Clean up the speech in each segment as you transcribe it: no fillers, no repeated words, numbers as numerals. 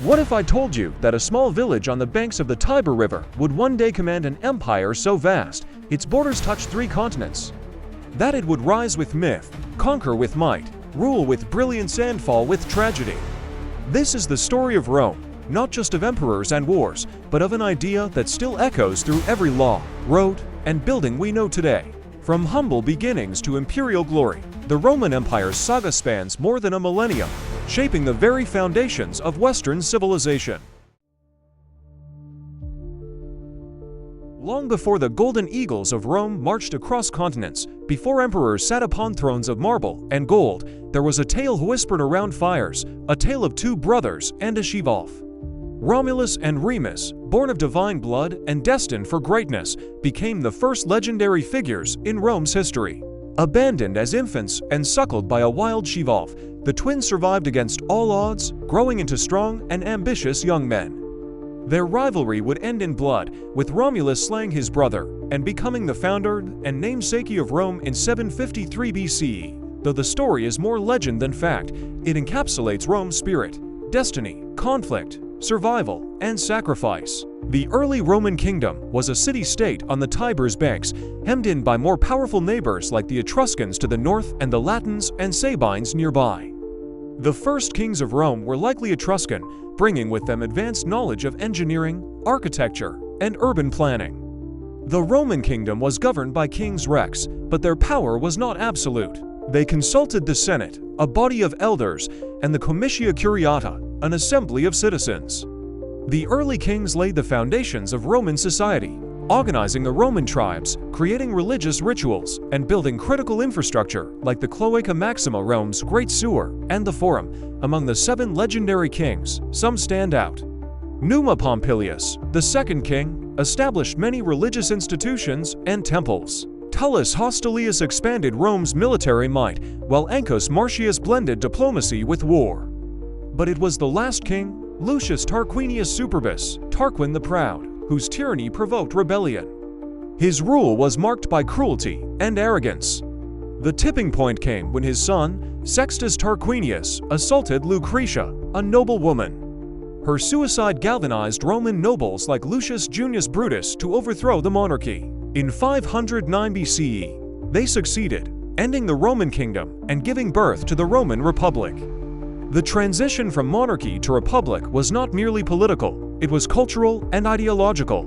What if I told you that a small village on the banks of the Tiber River would one day command an empire so vast its borders touch 3 continents? That it would rise with myth, conquer with might, rule with brilliance and fall with tragedy. This is the story of Rome, not just of emperors and wars, but of an idea that still echoes through every law, road, and building we know today. From humble beginnings to imperial glory, the Roman Empire's saga spans more than a millennium, shaping the very foundations of Western civilization. Long before the golden eagles of Rome marched across continents, before emperors sat upon thrones of marble and gold, there was a tale whispered around fires, a tale of 2 brothers and a she-wolf. Romulus and Remus, born of divine blood and destined for greatness, became the first legendary figures in Rome's history. Abandoned as infants and suckled by a wild she-wolf, the twins survived against all odds, growing into strong and ambitious young men. Their rivalry would end in blood, with Romulus slaying his brother and becoming the founder and namesake of Rome in 753 BCE. Though the story is more legend than fact, it encapsulates Rome's spirit, destiny, conflict, survival, and sacrifice. The early Roman kingdom was a city-state on the Tiber's banks, hemmed in by more powerful neighbors like the Etruscans to the north and the Latins and Sabines nearby. The first kings of Rome were likely Etruscan, bringing with them advanced knowledge of engineering, architecture, and urban planning. The Roman kingdom was governed by kings rex, but their power was not absolute. They consulted the Senate, a body of elders, and the Comitia Curiata, an assembly of citizens. The early kings laid the foundations of Roman society, organizing the Roman tribes, creating religious rituals, and building critical infrastructure like the Cloaca Maxima, Rome's Great Sewer, and the Forum. Among the 7 legendary kings, some stand out. Numa Pompilius, the second king, established many religious institutions and temples. Tullus Hostilius expanded Rome's military might, while Ancus Marcius blended diplomacy with war. But it was the last king, Lucius Tarquinius Superbus, Tarquin the Proud, whose tyranny provoked rebellion. His rule was marked by cruelty and arrogance. The tipping point came when his son, Sextus Tarquinius, assaulted Lucretia, a noble woman. Her suicide galvanized Roman nobles like Lucius Junius Brutus to overthrow the monarchy. In 509 BCE, they succeeded, ending the Roman kingdom and giving birth to the Roman Republic. The transition from monarchy to republic was not merely political, it was cultural and ideological.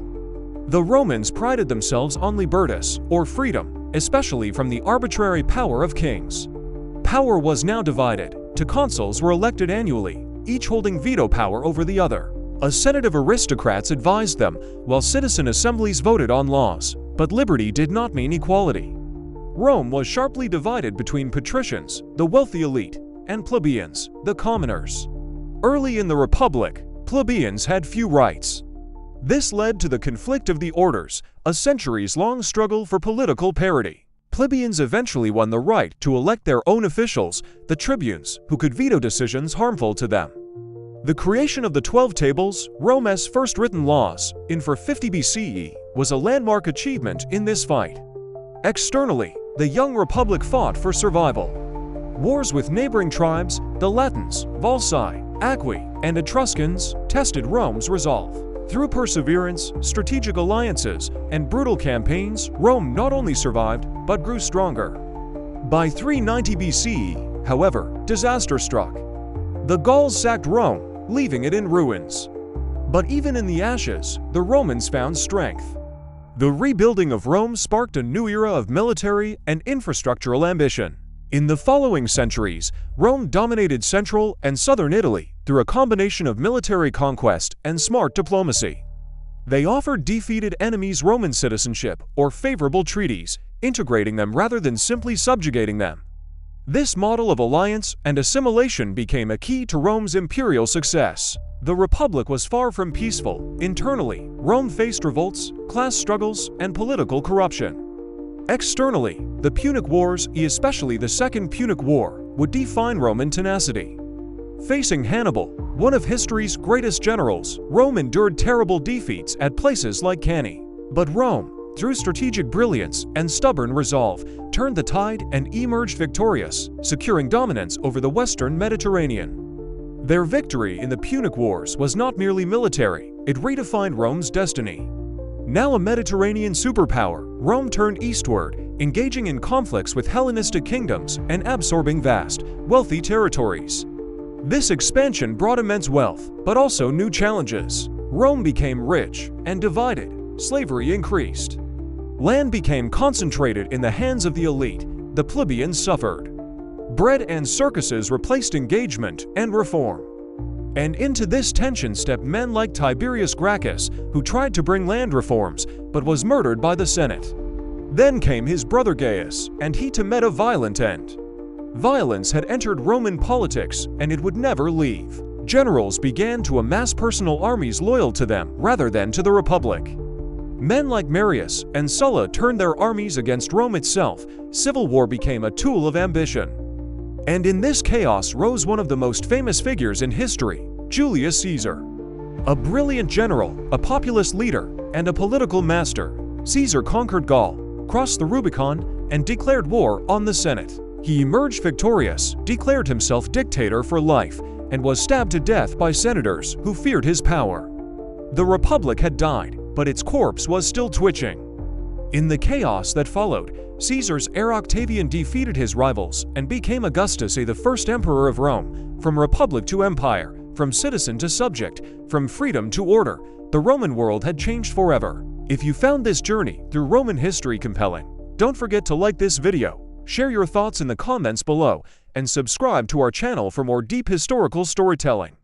The Romans prided themselves on libertas, or freedom, especially from the arbitrary power of kings. Power was now divided. 2 consuls were elected annually, each holding veto power over the other. A senate of aristocrats advised them, while citizen assemblies voted on laws. But liberty did not mean equality. Rome was sharply divided between patricians, the wealthy elite, and plebeians, the commoners. Early in the Republic, plebeians had few rights. This led to the conflict of the orders, a centuries-long struggle for political parity. Plebeians eventually won the right to elect their own officials, the tribunes, who could veto decisions harmful to them. The creation of the 12 Tables, Rome's first written laws, in 450 BCE, was a landmark achievement in this fight. Externally, the young republic fought for survival. Wars with neighboring tribes, the Latins, Volsci, Aqui, and Etruscans, tested Rome's resolve. Through perseverance, strategic alliances, and brutal campaigns, Rome not only survived, but grew stronger. By 390 BCE, however, disaster struck. The Gauls sacked Rome, leaving it in ruins. But even in the ashes, the Romans found strength. The rebuilding of Rome sparked a new era of military and infrastructural ambition. In the following centuries, Rome dominated central and southern Italy through a combination of military conquest and smart diplomacy. They offered defeated enemies Roman citizenship or favorable treaties, integrating them rather than simply subjugating them. This model of alliance and assimilation became a key to Rome's imperial success. The Republic was far from peaceful. Internally, Rome faced revolts, class struggles, and political corruption. Externally, the Punic Wars, especially the Second Punic War, would define Roman tenacity. Facing Hannibal, one of history's greatest generals, Rome endured terrible defeats at places like Cannae. But Rome, through strategic brilliance and stubborn resolve, turned the tide and emerged victorious, securing dominance over the Western Mediterranean. Their victory in the Punic Wars was not merely military, it redefined Rome's destiny. Now a Mediterranean superpower, Rome turned eastward, engaging in conflicts with Hellenistic kingdoms and absorbing vast, wealthy territories. This expansion brought immense wealth, but also new challenges. Rome became rich and divided. Slavery increased. Land became concentrated in the hands of the elite. The plebeians suffered. Bread and circuses replaced engagement and reform. And into this tension stepped men like Tiberius Gracchus, who tried to bring land reforms, but was murdered by the Senate. Then came his brother Gaius, and he too met a violent end. Violence had entered Roman politics, and it would never leave. Generals began to amass personal armies loyal to them rather than to the Republic. Men like Marius and Sulla turned their armies against Rome itself. Civil war became a tool of ambition. And in this chaos rose one of the most famous figures in history, Julius Caesar. A brilliant general, a populist leader, and a political master, Caesar conquered Gaul, crossed the Rubicon, and declared war on the Senate. He emerged victorious, declared himself dictator for life, and was stabbed to death by senators who feared his power. The Republic had died, but its corpse was still twitching. In the chaos that followed, Caesar's heir Octavian defeated his rivals and became Augustus, the first emperor of Rome. From republic to empire, from citizen to subject, from freedom to order, the Roman world had changed forever. If you found this journey through Roman history compelling, don't forget to like this video, share your thoughts in the comments below, and subscribe to our channel for more deep historical storytelling.